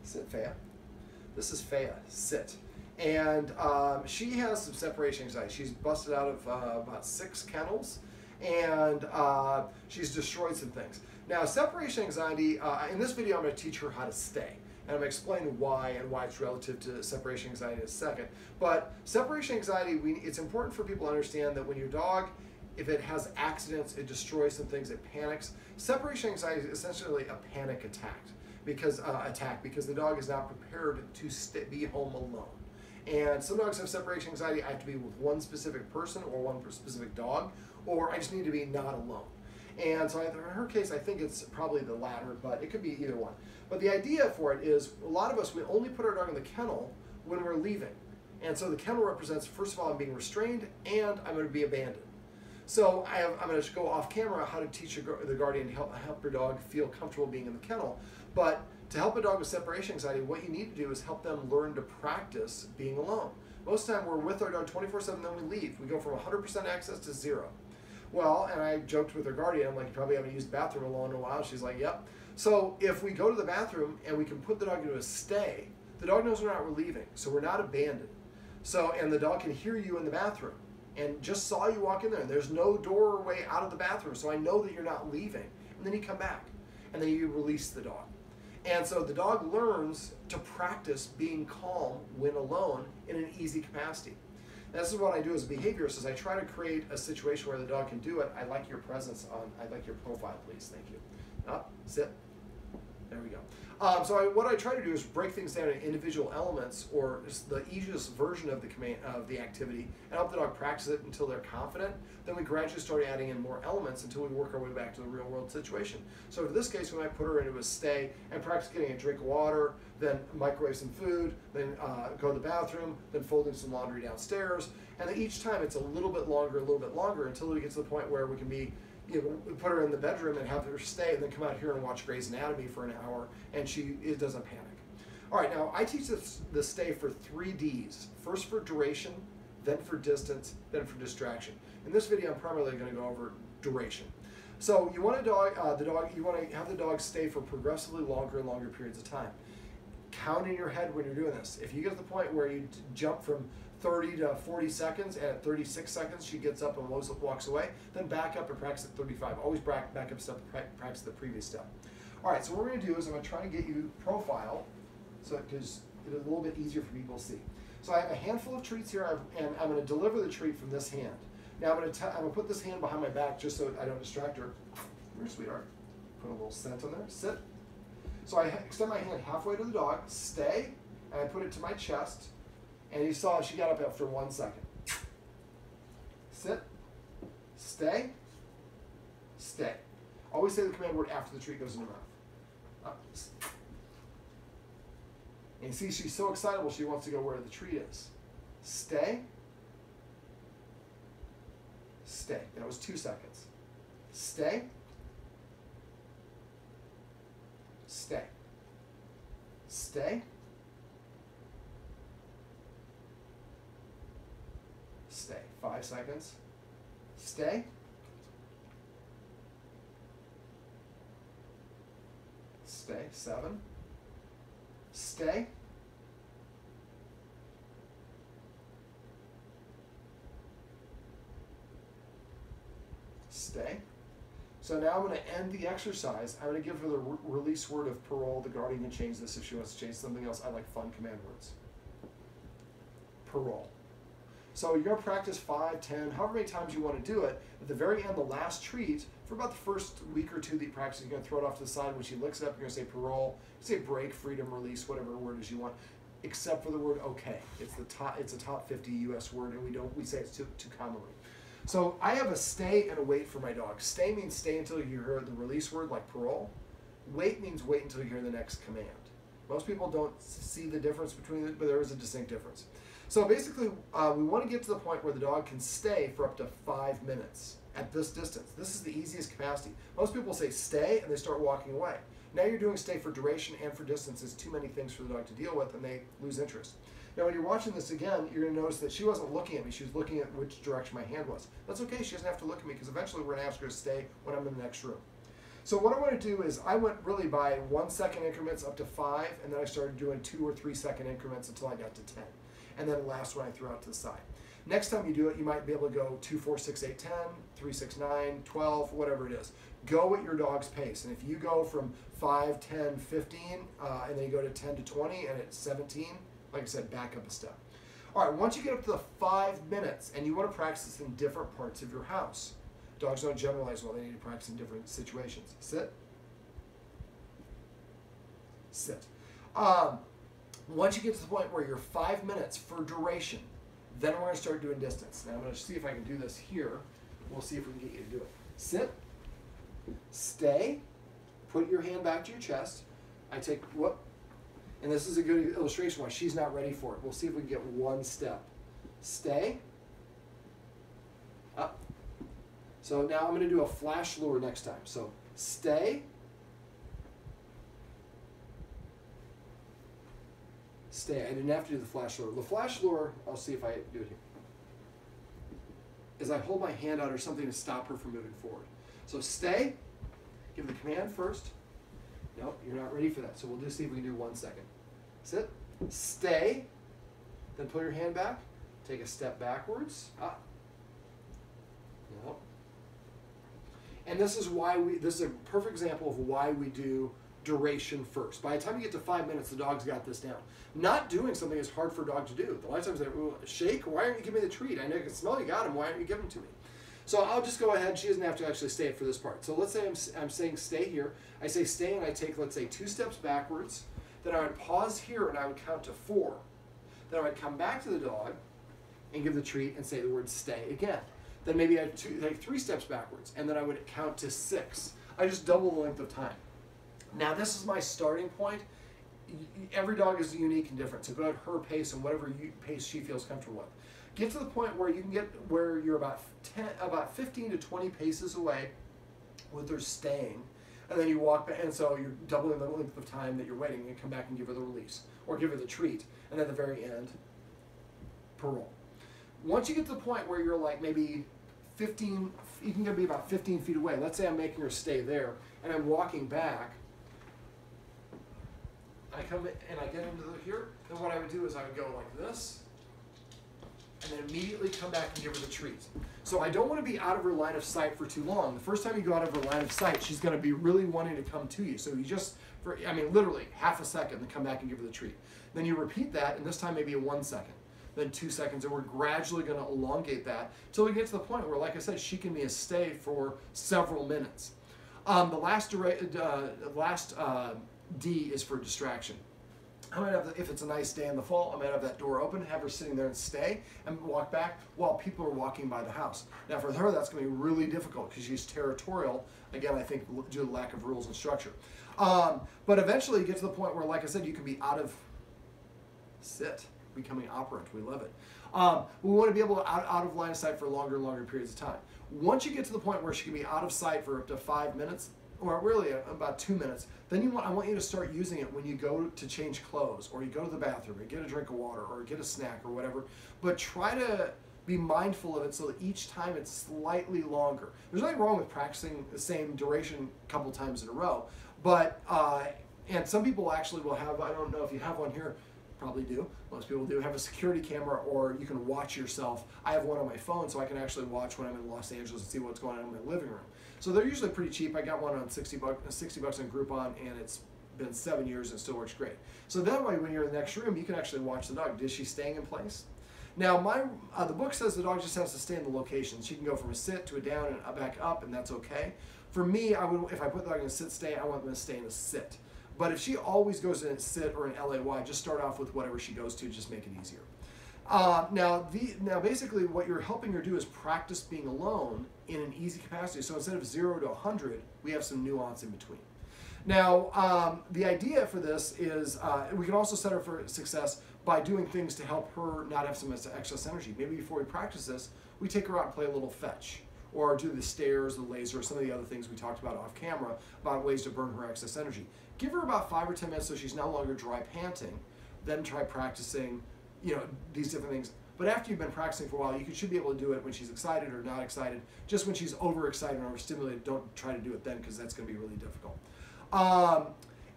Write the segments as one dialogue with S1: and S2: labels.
S1: Sit, Fayha. This is Fayha. Sit. And she has some separation anxiety. She's busted out of about 6 kennels, and she's destroyed some things. Now, separation anxiety, in this video I'm going to teach her how to stay. And I'm going to explain why and why it's relative to separation anxiety in a second. But separation anxiety, it's important for people to understand that when your dog, if it has accidents, it destroys some things, it panics. Separation anxiety is essentially a panic attack because the dog is not prepared to be home alone. And some dogs have separation anxiety. I have to be with one specific person or one specific dog, or I just need to be not alone. And so in her case, I think it's probably the latter, but it could be either one. But the idea for it is, a lot of us, we only put our dog in the kennel when we're leaving. And so the kennel represents, first of all, I'm being restrained and I'm going to be abandoned. So I'm going to go off camera how to teach the guardian to help your dog feel comfortable being in the kennel. But to help a dog with separation anxiety, what you need to do is help them learn to practice being alone. Most of the time we're with our dog 24/7, then we leave. We go from 100% access to 0. Well, and I joked with her guardian, I'm like, you probably haven't used the bathroom alone in a while. She's like, yep. So if we go to the bathroom and we can put the dog into a stay, the dog knows we're not leaving, so we're not abandoned. So, and the dog can hear you in the bathroom and just saw you walk in there, and there's no doorway out of the bathroom, so I know that you're not leaving. And then you come back, and then you release the dog. And so the dog learns to practice being calm when alone in an easy capacity. And this is what I do as a behaviorist, is I try to create a situation where the dog can do it. I like your presence on, I like your profile, please, thank you. Up, sit, there we go. What I try to do is break things down into individual elements, or just the easiest version of the activity, and help the dog practice it until they're confident. Then we gradually start adding in more elements until we work our way back to the real world situation. So in this case, we might put her into a stay and practice getting a drink of water, then microwave some food, then go to the bathroom, then folding some laundry downstairs. And then each time it's a little bit longer until we get to the point where we can be, we put her in the bedroom and have her stay, and then come out here and watch Grey's Anatomy for an hour, and it doesn't panic. All right, now I teach the stay for 3 Ds. First for duration, then for distance, then for distraction. In this video, I'm primarily going to go over duration. So you want you want to have the dog stay for progressively longer and longer periods of time. Count in your head when you're doing this. If you get to the point where you jump from 30 to 40 seconds, and at 36 seconds she gets up and walks away, then back up and practice at 35. Always back up step, practice the previous step. All right, so what we're going to do is I'm going to try to get you profile, so because it's a little bit easier for people to see. So I have a handful of treats here, and I'm going to deliver the treat from this hand. Now I'm going to put this hand behind my back just so I don't distract her. Come here, sweetheart. Put a little scent on there. Sit. So I extend my hand halfway to the dog, stay, and I put it to my chest. And you saw she got up after 1 second. Sit, stay, stay. Always say the command word after the treat goes in your mouth. Up. And you see she's so excitable she wants to go where the treat is. Stay, stay. That was 2 seconds. Stay, stay, stay, stay. 5 seconds. Stay. Stay. 7. Stay. Stay. So now I'm going to end the exercise. I'm going to give her the release word of parole. The guardian can change this if she wants to change something else. I like fun command words. Parole. So you're going to practice 5, 10, however many times you want to do it. At the very end, the last treat, for about the first week or 2 that you practice, you're going to throw it off to the side. When she licks it up, you're going to say parole, say break, freedom, release, whatever word is you want, except for the word okay. It's a top 50 U.S. word, and we say it's too commonly. So I have a stay and a wait for my dog. Stay means stay until you hear the release word, like parole. Wait means wait until you hear the next command. Most people don't see the difference between it, but there is a distinct difference. So basically, we want to get to the point where the dog can stay for up to 5 minutes at this distance. This is the easiest capacity. Most people say stay, and they start walking away. Now you're doing stay for duration and for distance. It's too many things for the dog to deal with, and they lose interest. Now when you're watching this again, you're going to notice that she wasn't looking at me. She was looking at which direction my hand was. That's okay. She doesn't have to look at me, because eventually we're going to ask her to stay when I'm in the next room. So what I want to do is I went really by 1 second increments up to 5, and then I started doing 2 or 3 second increments until I got to 10. And then the last one I threw out to the side. Next time you do it, you might be able to go 2, 4, 6, 8, 10, 3, 6, 9, 12, whatever it is. Go at your dog's pace. And if you go from 5, 10, 15, and then you go to 10 to 20, and it's 17, like I said, back up a step. All right, once you get up to the 5 minutes, and you want to practice this in different parts of your house. Dogs don't generalize well. They need to practice in different situations. Sit. Sit. Once you get to the point where you're 5 minutes for duration, then we're going to start doing distance. Now I'm going to see if I can do this here. We'll see if we can get you to do it. Sit. Stay. Put your hand back to your chest. I take, whoop. And this is a good illustration why she's not ready for it. We'll see if we can get one step. Stay. Up. So now I'm going to do a flash lure next time. So stay. Stay. I didn't have to do the flash lure. The flash lure, I'll see if I do it here, is I hold my hand out or something to stop her from moving forward. So stay. Give the command first. Nope, you're not ready for that. So we'll just see if we can do 1 second. Sit. Stay. Then pull your hand back. Take a step backwards. Up. Nope. And this is a perfect example of why we do duration first. By the time you get to 5 minutes, the dog's got this down. Not doing something is hard for a dog to do. A lot of times they shake, why aren't you giving me the treat? I know I can smell you got him, why aren't you giving him to me? So I'll just go ahead, she doesn't have to actually stay for this part. So let's say I'm saying stay here. I say stay and I take, let's say, 2 steps backwards. Then I would pause here and I would count to 4. Then I would come back to the dog and give the treat and say the word stay again. Then maybe I take 3 steps backwards, and then I would count to 6. I just double the length of time. Now this is my starting point. Every dog is unique and different, so go at her pace and whatever pace she feels comfortable with. Get to the point where you can get where you're about 15 to 20 paces away with her staying, and then you walk back, and so you're doubling the length of time that you're waiting, and you come back and give her the release, or give her the treat, and then at the very end, parole. Once you get to the point where you're like maybe 15, you can be about 15 feet away. Let's say I'm making her stay there, and I'm walking back. I come in and I get into here, then what I would do is I would go like this, and then immediately come back and give her the treat. So I don't want to be out of her line of sight for too long. The first time you go out of her line of sight, she's going to be really wanting to come to you. So you just, literally half a second, then come back and give her the treat. Then you repeat that, and this time maybe a 1 second. Then 2 seconds, and we're gradually going to elongate that until we get to the point where, like I said, she can be a stay for several minutes. The last D is for distraction. I might have, if it's a nice day in the fall, I might have that door open, have her sitting there and stay, and walk back while people are walking by the house. Now for her, that's going to be really difficult because she's territorial. Again, I think due to the lack of rules and structure. But eventually you get to the point where, like I said, you can be out of sit. Becoming operant. We love it. We want to be able to out of line of sight for longer and longer periods of time. Once you get to the point where she can be out of sight for up to 5 minutes, or really about 2 minutes, then I want you to start using it when you go to change clothes, or you go to the bathroom, or get a drink of water, or get a snack, or whatever. But try to be mindful of it so that each time it's slightly longer. There's nothing wrong with practicing the same duration a couple times in a row, but and some people actually will have, I don't know if you have one here, probably do. Most people do have a security camera, or you can watch yourself. I have one on my phone, so I can actually watch when I'm in Los Angeles and see what's going on in my living room. So they're usually pretty cheap. I got one on $60 on Groupon, and it's been 7 years and it still works great. So that way, when you're in the next room, you can actually watch the dog. Is she staying in place? Now, the book says the dog just has to stay in the location. She can go from a sit to a down and back up, and that's okay. For me, if I put the dog in a sit stay, I want them to stay in a sit. But if she always goes in a sit or an LAY, just start off with whatever she goes to, just make it easier. Now basically what you're helping her do is practice being alone in an easy capacity. So instead of 0 to 100, we have some nuance in between. Now, the idea for this is we can also set her for success by doing things to help her not have so much excess energy. Maybe before we practice this, we take her out and play a little fetch, or do the stairs, the laser, some of the other things we talked about off camera about ways to burn her excess energy. Give her about 5 or 10 minutes so she's no longer dry panting. Then try practicing, these different things. But after you've been practicing for a while, you should be able to do it when she's excited or not excited. Just when she's overexcited or overstimulated, don't try to do it then, because that's going to be really difficult.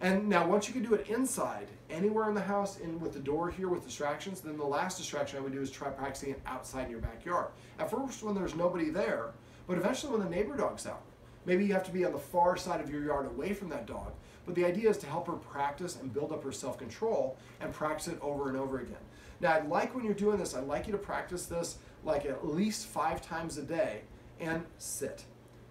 S1: And now once you can do it inside, anywhere in the house, with the door here with distractions, then the last distraction I would do is try practicing it outside in your backyard. At first when there's nobody there, but eventually when the neighbor dog's out. Maybe you have to be on the far side of your yard away from that dog, but the idea is to help her practice and build up her self-control and practice it over and over again. Now I'd like when you're doing this, I'd like you to practice this like at least 5 times a day and sit.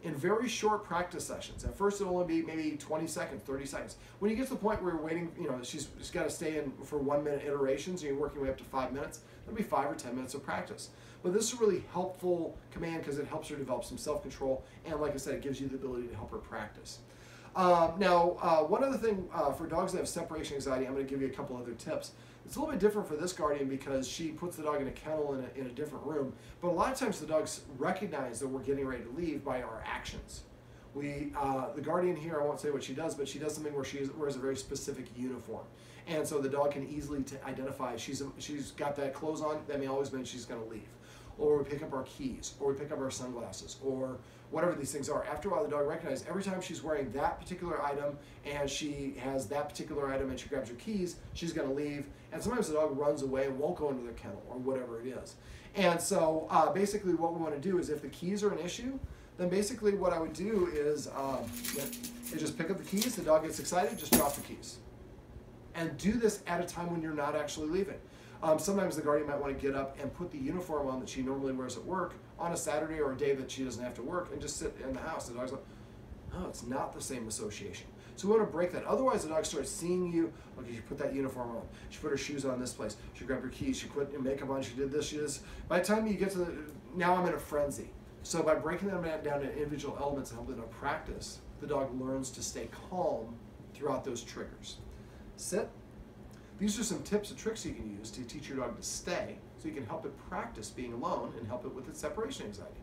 S1: In very short practice sessions. At first it'll only be maybe 20 seconds, 30 seconds. When you get to the point where you're waiting, she's got to stay in for 1-minute iterations and you're working your way up to 5 minutes, that'll be 5 or 10 minutes of practice. But this is a really helpful command because it helps her develop some self-control, and like I said, it gives you the ability to help her practice. One other thing for dogs that have separation anxiety, I'm going to give you a couple other tips. It's a little bit different for this guardian because she puts the dog in a kennel in a different room, but a lot of times the dogs recognize that we're getting ready to leave by our actions. The guardian here, I won't say what she does, but she does something where she wears a very specific uniform. And so the dog can easily identify she's got that clothes on, that may always mean she's going to leave. Or we pick up our keys, or we pick up our sunglasses, or whatever these things are. After a while, the dog recognizes every time she's wearing that particular item and she has that particular item and she grabs her keys, she's going to leave. And sometimes the dog runs away and won't go into the kennel or whatever it is. And so basically what we want to do is if the keys are an issue, then basically what I would do is just pick up the keys, the dog gets excited, just drop the keys. And do this at a time when you're not actually leaving. Sometimes the guardian might want to get up and put the uniform on that she normally wears at work on a Saturday or a day that she doesn't have to work and just sit in the house. The dog's like, oh, it's not the same association. So we want to break that. Otherwise, the dog starts seeing you. Okay, she put that uniform on. She put her shoes on this place. She grabbed her keys. She put makeup on. She did this. She did this. By the time you get to now I'm in a frenzy. So by breaking them down to individual elements and helping them practice, the dog learns to stay calm throughout those triggers. Sit. These are some tips and tricks you can use to teach your dog to stay so you can help it practice being alone and help it with its separation anxiety.